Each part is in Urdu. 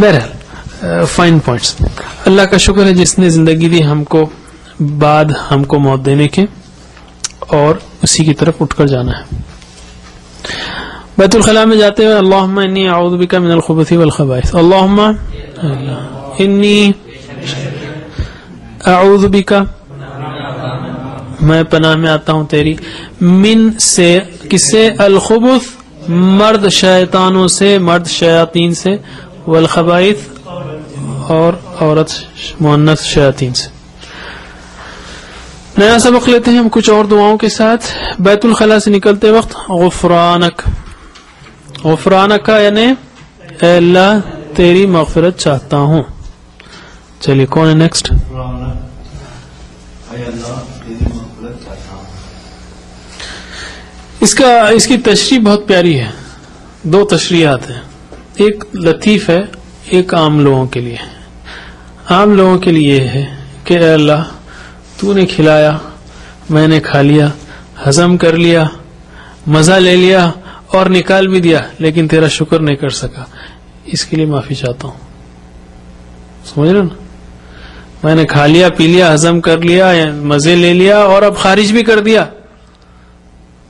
بہرحال فائن پوائنٹس. اللہ کا شکر ہے جس نے زندگی دی ہم کو بعد ہم کو موت دینے کے اور اسی کی طرف اٹھ کر جانا ہے. بیت الخلاء میں جاتے ہوئے اللہم انی اعوذ بک من الخبث والخبائث، اللہم انی اعوذ بک، میں پناہ میں آتا ہوں تیری، من سے کس سے؟ الخبث مرد شیطانوں سے، مرد شیاطین سے، والخبائث اور عورت مؤنث شیاطین سے. نیا سبق لیتے ہیں ہم کچھ اور دعاؤں کے ساتھ. بیت الخلاء سے نکلتے وقت غفرانک، غفرانک کا یعنی اے اللہ تیری مغفرت چاہتا ہوں. چلیے کون ہے نیکسٹ؟ اس کی تشریح بہت پیاری ہے. دو تشریحات ہیں، ایک لطیف ہے، ایک عام لوگوں کے لیے. عام لوگوں کے لیے یہ ہے کہ اے اللہ تو نے کھلایا، میں نے کھا لیا، ہضم کر لیا، مزہ لے لیا اور نکال بھی دیا، لیکن تیرا شکر نہیں کر سکا، اس کے لیے معافی چاہتا ہوں. سمجھ رہے نا؟ میں نے کھا لیا، پی لیا، ہضم کر لیا، مزے لے لیا اور اب خارج بھی کر دیا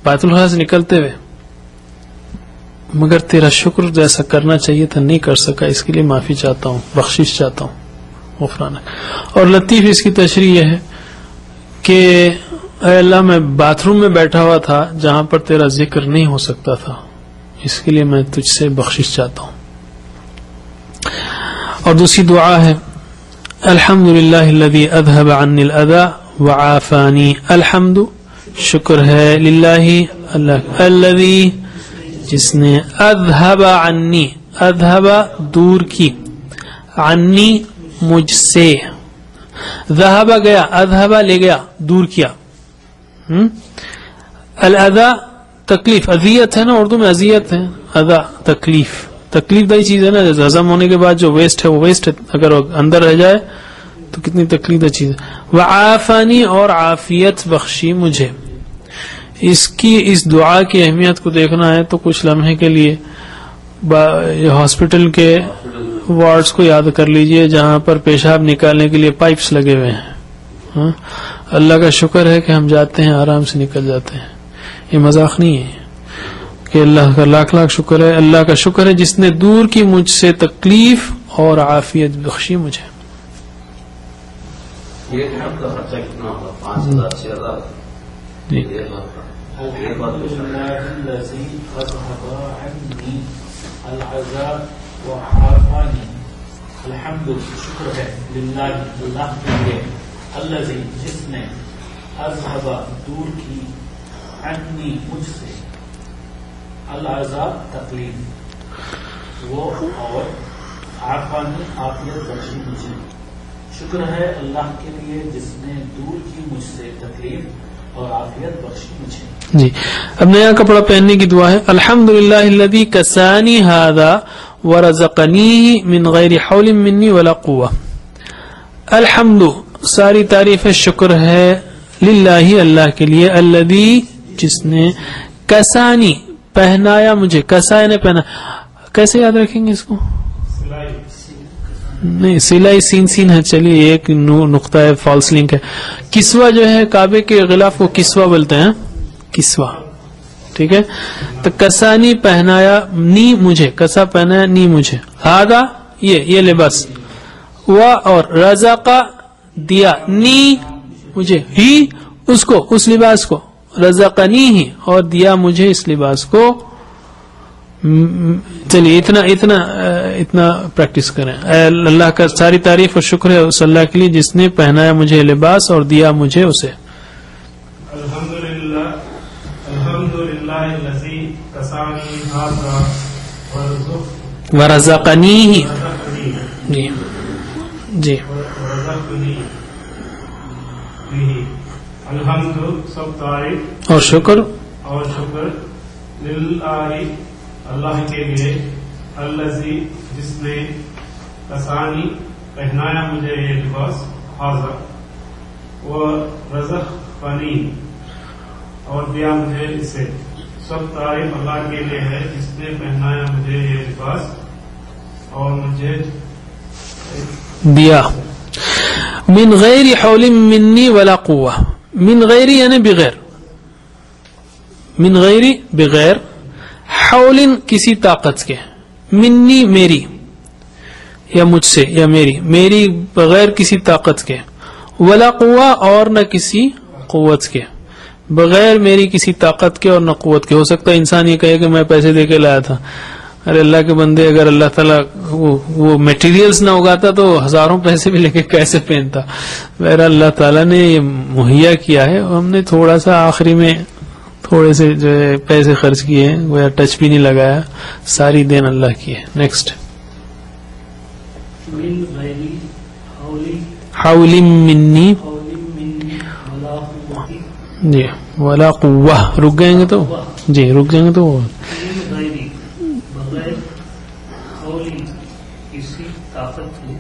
بیت الخلاء سے نکلتے ہوئے، مگر تیرا شکر جیسا کرنا چاہیے تھا نہیں کر سکا، اس کے لیے معافی چاہتا ہوں، بخشش چاہتا ہوں. غفرانک. اور لطیف اس کی تشریح یہ ہے کہ اے اللہ میں باتھ روم میں بیٹھا ہوا تھا جہاں پر تیرا ذکر نہیں ہو سکتا تھا، اس کے لیے میں تجھ سے بخشش چاہتا ہوں. اور دوسری دعا ہے الحمدللہ الذی اذهب عنی الاذى وعافانی. الحمد شکر ہے، للہ اللہ، الذی جس نے، اذهب عنی، اذهب دور کی، عنی مجھ سے، ذهب گیا، اذهب لے گیا، دور کیا. الاذى تکلیف، اذیت ہے نا اردو میں، اذیت ہے، اذى تکلیف، تکلیف دہ چیز ہے نا. ہضم ہونے کے بعد جو ویسٹ ہے وہ ویسٹ ہے، اگر اندر رہ جائے تو کتنی تکلیف دہ چیز ہے. وعافانی اور عافیت بخشی مجھے. اس دعا کی اہمیت کو دیکھنا ہے تو کچھ لمحے کے لیے ہاسپٹل کے وارڈز کو یاد کر لیجئے جہاں پر پیشاب نکالنے کے لیے پائپس لگے ہوئے ہیں. اللہ کا شکر ہے کہ ہم جاتے ہیں آرام سے نکل جاتے ہیں. یہ مذاق نہیں ہے کہ اللہ کا لاکھ لاکھ شکر ہے. اللہ کا شکر ہے جس نے دور کی مجھ سے تکلیف اور عافیت بخشی مجھے. الحمد شکر ہے، للہ اللہ کے لیے، الذی جس نے، اذهب دور کی، عنی مجھ سے، العذاب تکلیف وہ، اور عافانی عافیت بخشی مجھے. شکر ہے اللہ کے لیے جس نے دور کی مجھ سے تکلیف اور عافیت بخشی مجھے. جی اب نیا کپڑا پہننے کی دعا ہے. الحمدللہ الذی کسانی ھذا ورزقنی من غیر حول منی ولا قوہ. الحمد ساری تعریف شکر ہے، للہ اللہ کے لیے، الذی جس نے، کسانی پہنایا مجھے. کسا نے پہنا، کیسے یاد رکھیں گے اس کو؟ نہیں، سلائی سین ہے. چلیے ایک نقطہ ہے، فالس لنک ہے. کسوہ جو ہے کعبے کے غلاف کو کسوہ بولتے ہیں، کسوہ، ٹھیک ہے. تو کسانی پہنایا، نی مجھے، کسا پہنایا، نی مجھے. ہادا یہ لباس، وا اور رزقا دیا، نی مجھے، ہی اس کو، اس لباس کو، رزقنی ہی اور دیا مجھے اس لباس کو. چلیے اتنا پریکٹس کریں. اللہ کا ساری تعریف اور شکر ہے اس اللہ کے لیے جس نے پہنایا مجھے لباس اور دیا مجھے اسے. الحمدللہ الذی کسانی ھذا ورزقنی. جی جی الحمد سب تعریف اور شکر للہ اللہ کے لیے، الذی جس نے، کسانی پہنایا مجھے یہ لباس، ھذا ورزقنی اور دیا مجھے اسے. سب تعریف اللہ کے لیے ہے جس نے پہنایا مجھے یہ لباس اور مجھے دیا. من غیر حول منی ولا قوہ. من غیر یعنی بغیر. من غیر بغیر. حول کسی طاقت کے. منی میری یا مجھ سے یا میری بغیر کسی طاقت کے. ولا قوہ اور نہ کسی قوت کے. بغیر میری کسی طاقت کے اور نہ قوت کے. ہو سکتا ہے انسان یہ کہے کہ میں پیسے دے کے لایا تھا. ارے اللہ کے بندے, اگر اللہ تعالیٰ وہ میٹیریلز نہ اگاتا تو ہزاروں پیسے بھی لے کے کیسے پہنتا. بہرحال اللہ تعالیٰ نے یہ مہیا کیا ہے, اور ہم نے تھوڑا سا آخری میں تھوڑے سے جو ہے پیسے خرچ کیے ہیں, وہ ٹچ بھی نہیں لگایا. ساری دین اللہ کی ہے. نیکسٹ. من غیر حول منی حول منی ولا قوت جی ولا قوہ. رک جائیں گے تو جی رک جائیں گے تو من غیر بغیر حول کسی طاقت کے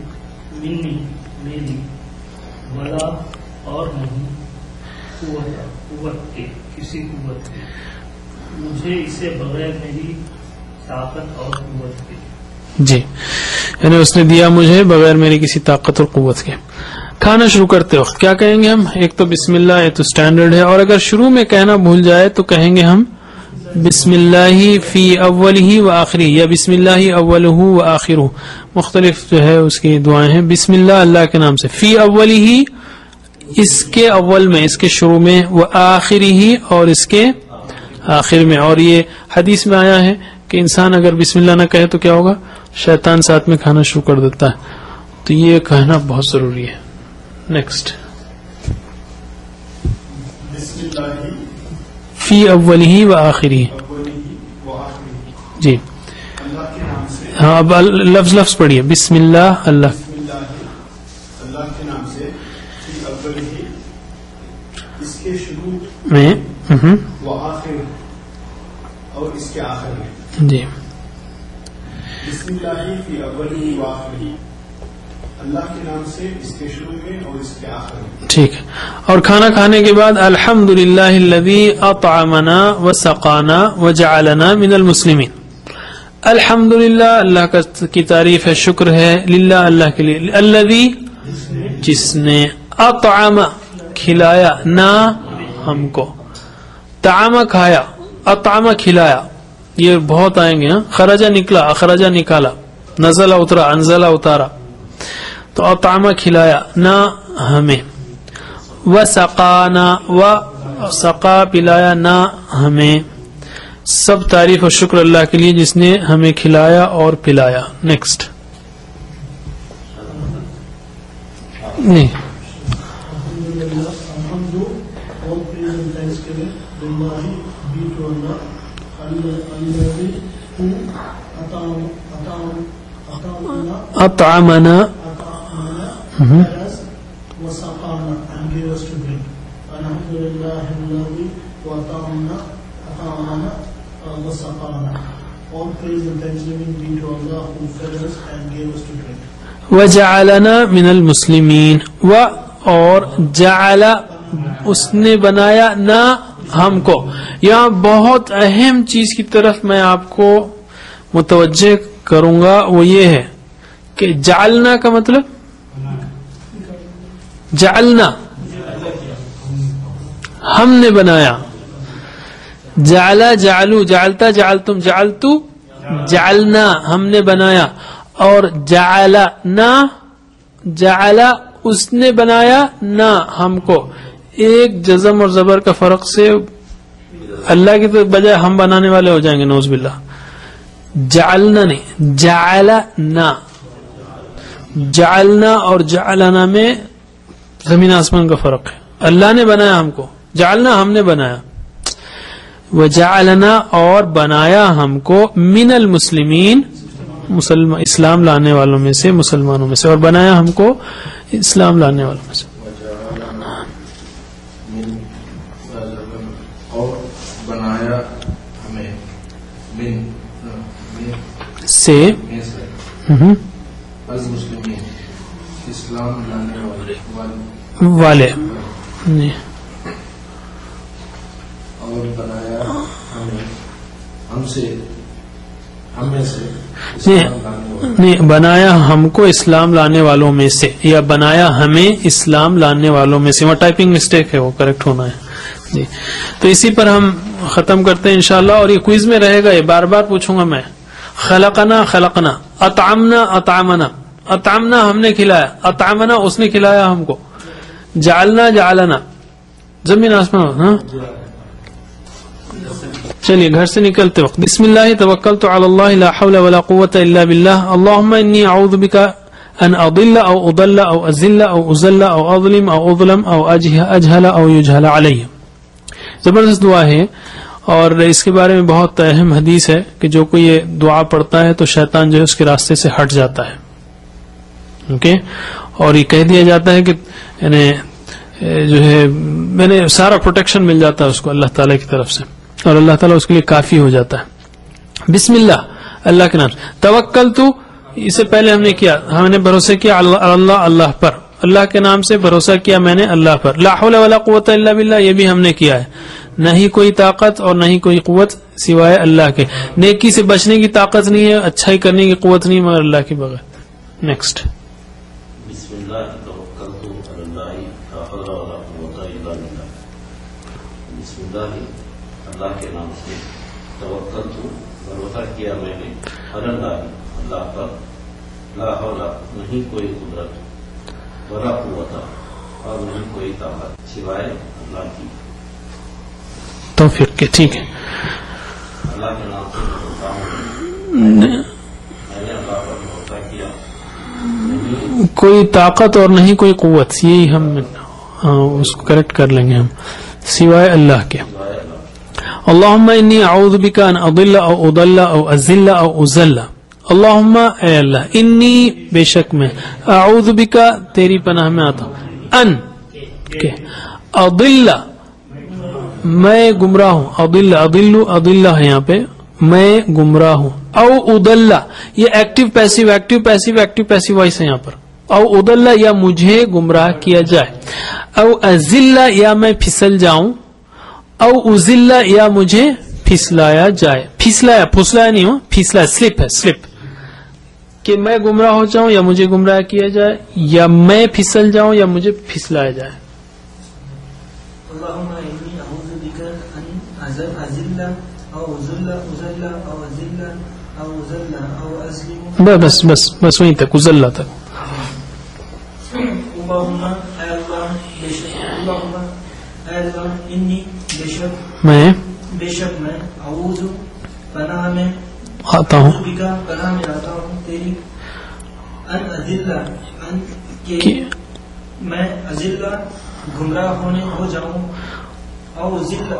منی میری ولا اور نہیں قوت کے کسی قوت کے مجھے اسے بغیر میری طاقت اور قوت کے. جی یعنی اس نے دیا مجھے بغیر میری کسی طاقت اور قوت کے. کھانا شروع کرتے وقت کیا کہیں گے ہم؟ ایک تو بسم اللہ, یہ تو سٹینڈرڈ ہے, اور اگر شروع میں کہنا بھول جائے تو کہیں گے ہم بسم اللہ فی اولہ و آخری, یا بسم اللہ اولہ و آخرہ. مختلف جو ہے اس کی دعائیں ہیں. بسم اللہ اللہ کے نام سے, فی اولہ اس کے اول میں, اس کے شروع میں, و آخرہ اور اس کے آخر میں. اور یہ حدیث میں آیا ہے کہ انسان اگر بسم اللہ نہ کہے تو کیا ہوگا؟ شیطان ساتھ میں کھانا شروع کر دیتا ہے. تو یہ کہنا بہت ضروری ہے. نیکسٹ. بسم اللہ فی اولہ و آخری. و آخری. جی اللہ کے نام سے. ہاں اب لفظ پڑھیے. بسم اللہ اللہ بسم اللہ کے نام سے. فی اولہ اس کے شروع میں و آخر اور اس کے آخر میں. جی بسم اللہ فی اولہ و آخری. اللہ کے نام سے اس کے شروع میں اور اس کے آخر میں. ٹھیک ہے. اور کھانا کھانے کے بعد الحمد للہ الذی اطعمنا وسقانا وجعلنا من المسلمین. الحمد للہ اللہ کی تعریف ہے, شکر ہے, للہ اللہ کے لیے, الذی جس نے, اطعم کھلایا, نا ہم کو, طعام کھایا, اطعم کھلایا. یہ بہت آئیں گے. خرجہ نکلا, اخرجہ نکالا, نزلہ اترا, انزلہ اتارا. تو اطعم کھلایا, نہ ہمیں, وسقانا و سقا پلایا, نہ ہمیں. سب تعریف اور شکر اللہ کے لیے جس نے ہمیں کھلایا اور پلایا. نیکسٹ. نہیں اطعمنا وسقانا and gave us to drink. Alhamdulillah alladhi at'amana وسقانا. All praise and thanksgiving be to Allah who fed us and gave us to drink. وجعلنا من المسلمین. و اور جعل اس نے بنایا, نہ ہم کو. یہاں بہت اہم چیز کی طرف میں آپ کو متوجہ کروں گا, وہ یہ ہے کہ جعلنا کا مطلب, جعلنا ہم نے بنایا, جعلا جعلو, جعلتا جعلتم, جعلتو جعلنا ہم نے بنایا, اور جعلا نہ, جعلا اس نے بنایا, نہ ہم کو. ایک جزم اور زبر کا فرق سے اللہ کی تو بجائے ہم بنانے والے ہو جائیں گے, نعوذ باللہ. جعلنا نہیں, جعلنا. جعلنا اور جعلنا میں زمین آسمان کا فرق ہے. اللہ نے بنایا ہم کو, جعلنا ہم نے بنایا, وجعلنا اور بنایا ہم کو, من المسلمین اسلام لانے والوں میں سے, مسلمانوں میں سے, اور بنایا ہم کو اسلام لانے والوں میں سے. اور بنایا ہمیں سے المسلمین اسلام لانے والے. اور بنایا ہمیں, ہمیں سے اسلام لانے والے نہیں، بنایا ہم کو اسلام لانے والوں میں سے، یا بنایا ہمیں اسلام لانے والوں میں سے. وہ ٹائپنگ مسٹیک ہے، وہ کریکٹ ہونا ہے جی. تو اسی پر ہم ختم کرتے ہیں انشاءاللہ. اور یہ کوئز میں رہے گا، یہ بار بار پوچھوں گا میں. خلقنا خلقنا، اطعمنا اطعمنا، اطعمنا ہم نے کھلایا، اطعمنا اس نے کھلایا ہم کو، جعلنا جعلنا، زمین آسمان. ہاں چلیے گھر سے نکلتے وقت بسم اللہ توکلت علی اللہ لا حول ولا قوة الا باللہ. اللہم انی اعوذ بک ان اضل او اضل او ازل او ازل او اظلم او اظلم او اجہل او یجہل علی. زبردست دعا ہے، اور اس کے بارے میں بہت اہم حدیث ہے کہ جو کوئی یہ دعا پڑھتا ہے تو شیطان جو ہے اس کے راستے سے ہٹ جاتا ہے. اوکے، اور یہ کہہ دیا جاتا ہے کہ یعنی جو ہے میں نے سارا پروٹیکشن مل جاتا ہے اس کو اللہ تعالی کی طرف سے، اور اللہ تعالیٰ اس کے لیے کافی ہو جاتا ہے. بسم اللہ، اللہ کے نام سے. توکلت، اس سے پہلے ہم نے کیا، ہم نے بھروسہ کیا اللہ، اللہ پر، اللہ کے نام سے بھروسہ کیا میں نے اللہ پر. لا حول ولا قوت الا باللہ، یہ بھی ہم نے کیا ہے. نہ ہی کوئی طاقت اور نہ ہی کوئی قوت سوائے اللہ کے. نیکی سے بچنے کی طاقت نہیں ہے، اچھائی کرنے کی قوت نہیں مگر اللہ کے بغیر. نیکسٹ. بسم اللہ توکلت علی اللہ لا حول ولا قوة الا باللہ. بسم اللہ، اللہ کے نام سے. توکلت، بھروسہ کیا میں نے، علی اللہ، اللہ پر. لا حول، نہیں کوئی قدرت، ولا قوت، اور نہیں کوئی طاقت سوائے اللہ کی. توفیق کے ٹھیک ہے. اللہ کے نام سے بولتا ہوں، میں نے اللہ پر بھروسہ کیا. کوئی طاقت اور نہیں کوئی قوت، یہی ہم اس کو کریکٹ کر لیں گے ہم، سوائے اللہ کے. اللہم انی اعوذ بک ان اضل او اضل او ازل او ازل. اللہم اے اللہ، انی بے شک میں، اعوذ بک تیری پناہ میں آتا ہوں، ان کہ اضل میں گمراہ ہوں، اضل اضل اضل ہے یہاں پہ، میں گمراہ ہوں. او اضل، یہ active passive active passive active passive voice ہے یہاں پر. او اضل، یا مجھے گمراہ کیا جائے. او ازل، یا میں پھسل جاؤں. او ازل، یا مجھے پھسلایا جائے. پھسلایا، پھسلایا نہیں ہو، پھسلایا سلپ ہے، سلپ، کہ میں گمراہ ہو جاؤں یا مجھے گمراہ کیا جائے، یا میں پھسل جاؤں یا مجھے پھسلایا جائے. اللهم إني أعوذ بك أن أزل أو أزل أزل أو أزل أو أزل أو أسلم. بس بس بس وہیں تک، ازلہ تک. اللهم أي الله بشك، اللهم أي الله إني بشك، میں بشك میں، أعوذ پناہ میں آتا ہوں بك پناہ میں آتا ہوں تیری، ان أزل ان کہ کہ میں أزل گمراہ ہونے ہو جاؤں، او ذل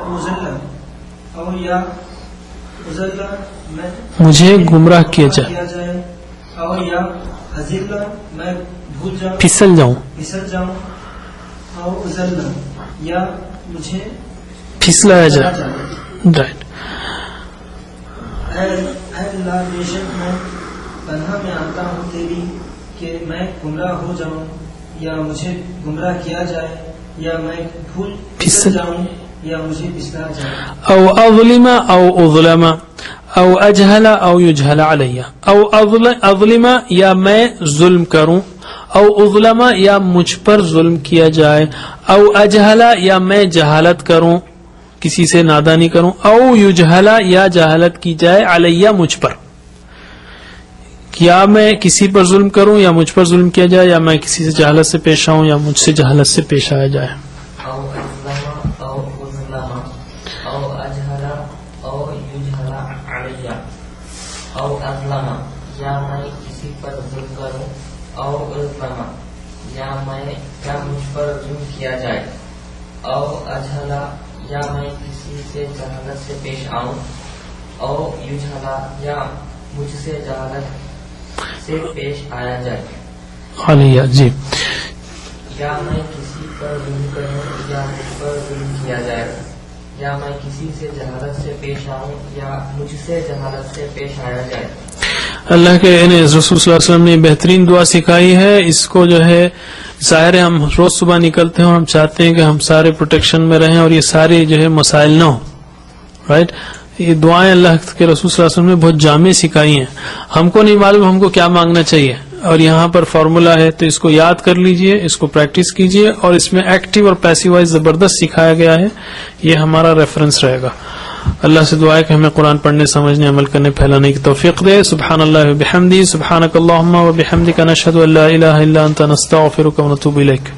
او یا ذل میں مجھے گمراہ کیا جائے، او یا ذل میں بھول جاؤں، پھسل جاؤں، پھسل جاؤں، او ذل یا مجھے پھسلایا جائے. رائٹ. اے اللہ بے شک میں پناہ میں آتا ہوں تیری کہ میں گمراہ ہو جاؤں یا مجھے گمراہ کیا جائے، یا میں بھول پھسل جاؤں یا مجھے پھسلا جائے. او اظلم او اظلم او اجہل او یجہل علی. او اظلم، یا میں ظلم کروں. او اظلم، یا مجھ پر ظلم کیا جائے. او اجہل، یا میں جہالت کروں، کسی سے نادانی کروں. او یجہل، یا جہالت کی جائے، علی مجھ پر. یا میں کسی پر ظلم کروں یا مجھ پر ظلم کیا جائے، یا میں کسی سے جہالت سے پیش آؤں یا مجھ سے جہالت سے پیش آیا جائے. او ازلم او اظلم او اجہل او یجہل علی. او اظلم، یا میں کسی پر ظلم کروں. او اظلم، یا مجھ پر ظلم کیا جائے. او اجہل، یا میں کسی سے جہالت سے پیش آؤں. او یجہل، یا مجھ سے جہالت سے پیش آیا جائے. علیہ جی. یا میں کسی پر ظلم کروں یا مجھ پر ظلم کیا جائے، یا میں کسی سے جہالت سے پیش آؤں یا مجھ سے جہالت سے پیش آیا جائے. اللہ کے رسول صلی اللہ علیہ وسلم نے بہترین دعا سکھائی ہے. اس کو جو ہے ظاہر ہے ہم روز صبح نکلتے ہیں اور ہم چاہتے ہیں کہ ہم سارے پروٹیکشن میں رہیں اور یہ سارے جو ہے مسائل نہ ہوں. رائٹ. یہ دعائیں اللہ کے رسول صلی اللہ علیہ وسلم نے بہت جامع سکھائی ہیں. ہم کو نہیں معلوم ہم کو کیا مانگنا چاہیے، اور یہاں پر فارمولا ہے، تو اس کو یاد کر لیجئے، اس کو پریکٹس کیجئے، اور اس میں ایکٹیو اور پیسو وائز زبردست سکھایا گیا ہے. یہ ہمارا ریفرنس رہے گا. اللہ سے دعا ہے کہ ہمیں قرآن پڑھنے، سمجھنے، عمل کرنے، پھیلانے کی توفیق دے. سبحان اللہ و بحمدہ، سبحانک اللہم و بحمدک، نشہد ان لا الہ الا انت، نستغفرک و نتوب الیک.